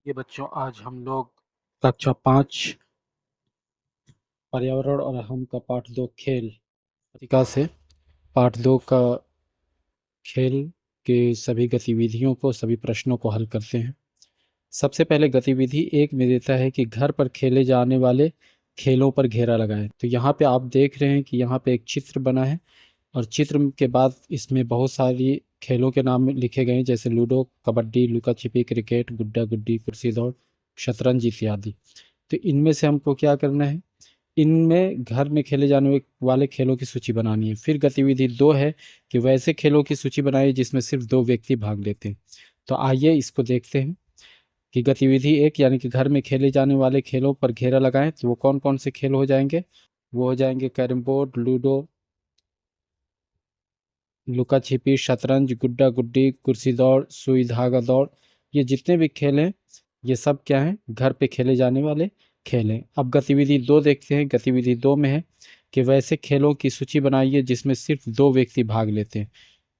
ये बच्चों आज हम लोग कक्षा 5 पर्यावरण और हम का पाठ 2 खेल पत्रिका से पाठ 2 का खेल के सभी गतिविधियों को सभी प्रश्नों को हल करते हैं। सबसे पहले गतिविधि 1 में देता है कि घर पर खेले जाने वाले खेलों पर घेरा लगाएं। तो यहाँ पे आप देख रहे हैं कि यहाँ पे एक चित्र बना है और चित्र के बाद इसमें बहुत सारी खेलों के नाम लिखे गए हैं, जैसे लूडो, कबड्डी, लुका छिपी, क्रिकेट, गुड्डा गुड्डी, कुर्सी दौड़, शतरंज इत्यादि। तो इनमें से हमको क्या करना है, इनमें घर में खेले जाने वाले खेलों की सूची बनानी है। फिर गतिविधि 2 है कि वैसे खेलों की सूची बनाइए जिसमें सिर्फ 2 व्यक्ति भाग लेते हैं। तो आइए इसको देखते हैं कि गतिविधि 1 यानी कि घर में खेले जाने वाले खेलों पर घेरा लगाएं। तो वो कौन कौन से खेल हो जाएंगे? वो हो जाएंगे कैरम बोर्ड, लूडो, लुका छिपी, शतरंज, गुड्डा गुड्डी, कुर्सी दौड़, सुई धागा दौड़। ये जितने भी खेल हैं ये सब क्या हैं, घर पे खेले जाने वाले खेल हैं। अब गतिविधि 2 देखते हैं। गतिविधि 2 में है कि वैसे खेलों की सूची बनाइए जिसमें सिर्फ 2 व्यक्ति भाग लेते हैं।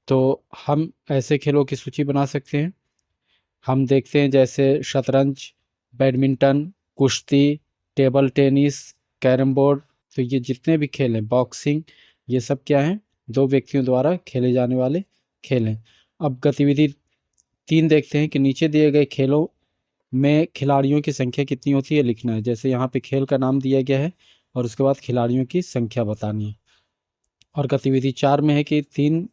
तो हम ऐसे खेलों की सूची बना सकते हैं। हम देखते हैं जैसे शतरंज, बैडमिंटन, कुश्ती, टेबल टेनिस, कैरम बोर्ड। तो ये जितने भी खेल हैं, बॉक्सिंग, ये सब क्या हैं, 2 व्यक्तियों द्वारा खेले जाने वाले खेल हैं। अब गतिविधि 3 देखते हैं कि नीचे दिए गए खेलों में खिलाड़ियों की संख्या कितनी होती है लिखना है। जैसे यहाँ पे खेल का नाम दिया गया है और उसके बाद खिलाड़ियों की संख्या बतानी है। और गतिविधि 4 में है कि 3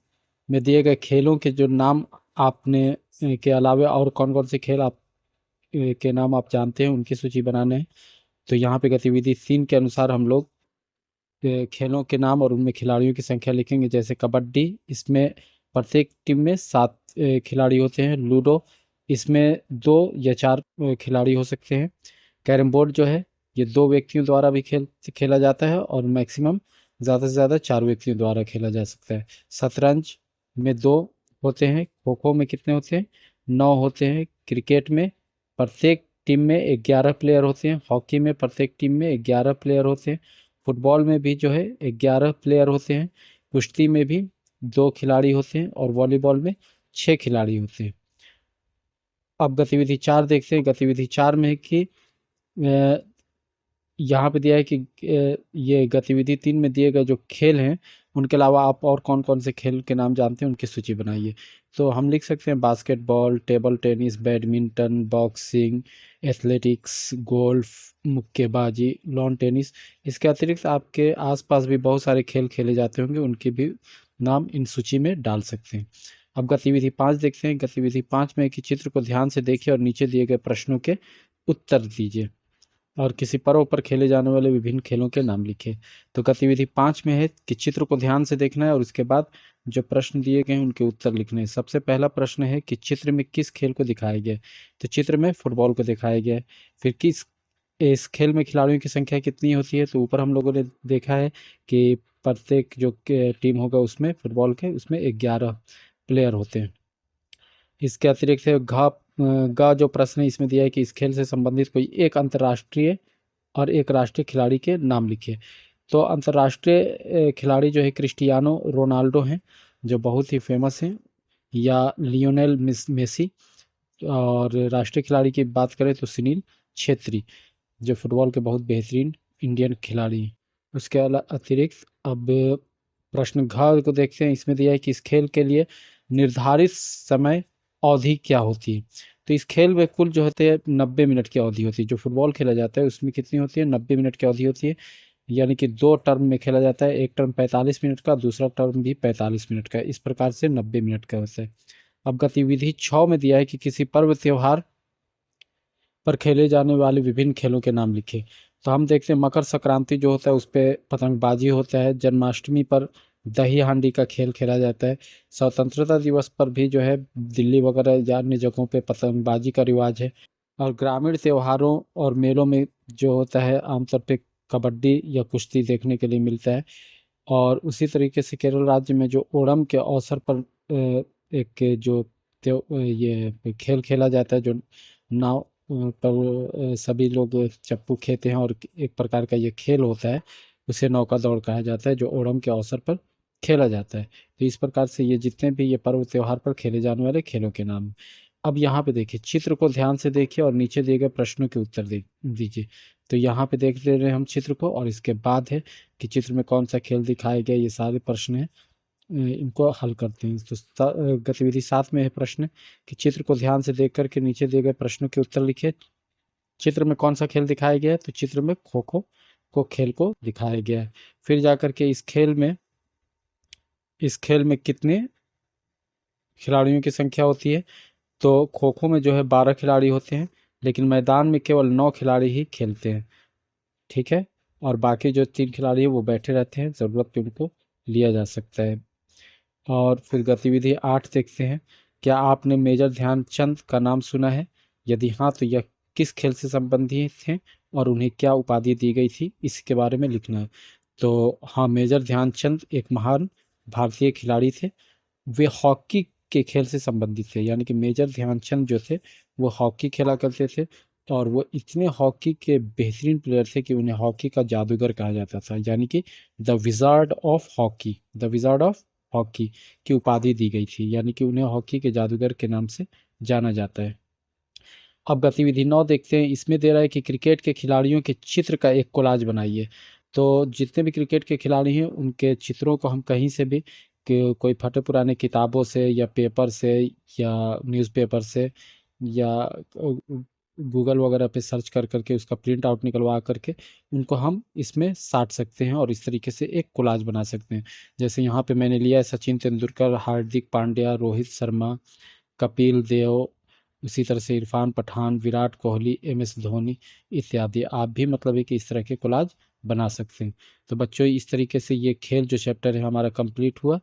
में दिए गए खेलों के जो नाम आपने के अलावा और कौन कौन से खेल आप के नाम आप जानते हैं उनकी सूची बनाना है। तो यहाँ पे गतिविधि 3 के अनुसार हम लोग खेलों के नाम और उनमें खिलाड़ियों की संख्या लिखेंगे। जैसे कबड्डी, इसमें प्रत्येक टीम में 7 खिलाड़ी होते हैं। लूडो, इसमें 2 या 4 खिलाड़ी हो सकते हैं। कैरम बोर्ड जो है ये 2 व्यक्तियों द्वारा भी खेला जाता है और मैक्सिमम ज़्यादा से ज़्यादा 4 व्यक्तियों द्वारा खेला जा सकता है। शतरंज में 2 होते हैं। खो खो में कितने होते हैं? 9 होते हैं। क्रिकेट में प्रत्येक टीम में 11 प्लेयर होते हैं। हॉकी में प्रत्येक टीम में 11 प्लेयर होते हैं। फुटबॉल में भी जो है 11 प्लेयर होते हैं। कुश्ती में भी 2 खिलाड़ी होते हैं और वॉलीबॉल में 6 खिलाड़ी होते हैं। अब गतिविधि 4 देखते हैं। गतिविधि 4 में है कि यहाँ पे दिया है कि ये गतिविधि 3 में दिए गए जो खेल हैं उनके अलावा आप और कौन कौन से खेल के नाम जानते हैं उनकी सूची बनाइए। तो हम लिख सकते हैं basketball, table tennis, badminton, boxing, athletics, golf, मुक्केबाजी, लॉन टेनिस। इसके अतिरिक्त आपके आसपास भी बहुत सारे खेल खेले जाते होंगे, उनके भी नाम इन सूची में डाल सकते हैं। अब गतिविधि 5 देखते हैं। गतिविधि 5 में कि चित्र को ध्यान से देखिए और नीचे दिए गए प्रश्नों के उत्तर दीजिए और किसी पर्व पर खेले जाने वाले विभिन्न खेलों के नाम लिखे। तो गतिविधि 5 में है कि चित्र को ध्यान से देखना है और उसके बाद जो प्रश्न दिए गए हैं उनके उत्तर लिखने हैं। सबसे पहला प्रश्न है कि चित्र में किस खेल को दिखाया गया है? तो चित्र में फुटबॉल को दिखाया गया है। फिर किस इस खेल में खिलाड़ियों की संख्या कितनी होती है? तो ऊपर हम लोगों ने देखा है कि प्रत्येक जो टीम होगा उसमें फुटबॉल के उसमें 11 प्लेयर होते हैं। इसके अतिरिक्त है गा जो प्रश्न है इसमें दिया है कि इस खेल से संबंधित कोई एक अंतर्राष्ट्रीय और एक राष्ट्रीय खिलाड़ी के नाम लिखिए। तो अंतर्राष्ट्रीय खिलाड़ी जो है क्रिस्टियानो रोनाल्डो हैं, जो बहुत ही फेमस हैं, या लियोनेल मेसी। और राष्ट्रीय खिलाड़ी की बात करें तो सुनील छेत्री, जो फुटबॉल के बहुत बेहतरीन इंडियन खिलाड़ी हैं। उसके अतिरिक्त अब प्रश्न घ को देखते हैं। इसमें दिया है कि इस खेल के लिए निर्धारित समय अवधि क्या होती है? तो इस खेल में कुल जो होते हैं 90 मिनट की अवधि होती है। जो फुटबॉल खेला जाता है उसमें कितनी होती है? 90 मिनट की अवधि होती है। यानी कि 2 टर्म में खेला जाता है। एक टर्म 45 मिनट का, दूसरा टर्म भी 45 मिनट का। इस प्रकार से 90 मिनट का होता है। अब गतिविधि 6 में दिया है कि किसी पर्व त्योहार पर खेले जाने वाले विभिन्न खेलों के नाम लिखे। तो हम देखते हैं मकर संक्रांति जो होता है उस पर पतंगबाजी होता है। जन्माष्टमी पर दही हांडी का खेल खेला जाता है। स्वतंत्रता दिवस पर भी जो है दिल्ली वगैरह या अन्य जगहों पे पतंगबाजी का रिवाज है। और ग्रामीण त्योहारों और मेलों में जो होता है आमतौर पे कबड्डी या कुश्ती देखने के लिए मिलता है। और उसी तरीके से केरल राज्य में जो ओणम के अवसर पर एक जो ये खेल खेला जाता है, जो नाव पर सभी लोग चप्पू खेलते हैं और एक प्रकार का ये खेल होता है, उसे नौका दौड़ कहा जाता है, जो ओणम के अवसर पर खेला जाता है। तो इस प्रकार से ये जितने भी ये पर्व त्योहार पर खेले जाने वाले खेलों के नाम हैं। अब यहाँ पे देखिए, चित्र को ध्यान से देखिए और नीचे दिए गए प्रश्नों के उत्तर दे दीजिए। तो यहाँ पे देख ले रहे हैं हम चित्र को, और इसके बाद है कि चित्र में कौन सा खेल दिखाया गया, ये सारे प्रश्न हैं, इनको हल करते हैं। तो गतिविधि 7 में है प्रश्न कि चित्र को ध्यान से देख करके नीचे दिए गए प्रश्नों के उत्तर लिखिए। चित्र में कौन सा खेल दिखाया गया है, तो चित्र में खो खो को खेल को दिखाया गया है। फिर जाकर के इस खेल में कितने खिलाड़ियों की संख्या होती है, तो खो खो में जो है 12 खिलाड़ी होते हैं, लेकिन मैदान में केवल 9 खिलाड़ी ही खेलते हैं। ठीक है, और बाकी जो 3 खिलाड़ी है वो बैठे रहते हैं, ज़रूरत पे उनको लिया जा सकता है। और फिर गतिविधि 8 देखते हैं, क्या आपने मेजर ध्यानचंद का नाम सुना है? यदि हाँ, तो यह किस खेल से संबंधित थे और उन्हें क्या उपाधि दी गई थी, इसके बारे में लिखना है। तो हाँ, मेजर ध्यानचंद एक महान भारतीय खिलाड़ी थे। वे हॉकी के खेल से संबंधित थे, यानी कि मेजर ध्यानचंद जो थे वो हॉकी खेला करते थे, और वो इतने हॉकी के बेहतरीन प्लेयर थे कि उन्हें हॉकी का जादूगर कहा जाता था, यानी कि the wizard of hockey, the wizard of hockey की उपाधि दी गई थी, यानी कि उन्हें हॉकी के जादूगर के नाम से जाना जाता है। अब गतिविधि 9 देखते हैं, इसमें दे रहा है कि क्रिकेट के खिलाड़ियों के चित्र का एक कोलाज बनाइए। तो जितने भी क्रिकेट के खिलाड़ी हैं उनके चित्रों को हम कहीं से भी, कि कोई फटे पुराने किताबों से या पेपर से या न्यूज़पेपर से या गूगल वगैरह पे सर्च कर करके उसका प्रिंट आउट निकलवा करके उनको हम इसमें साट सकते हैं और इस तरीके से एक कोलाज बना सकते हैं। जैसे यहाँ पे मैंने लिया है सचिन तेंदुलकर, हार्दिक पांड्या, रोहित शर्मा, कपिल देव, उसी तरह से इरफान पठान, विराट कोहली, MS धोनी इत्यादि। आप भी मतलब है कि इस तरह के कोलाज बना सकते हैं। तो बच्चों, इस तरीके से ये खेल जो चैप्टर है हमारा कंप्लीट हुआ।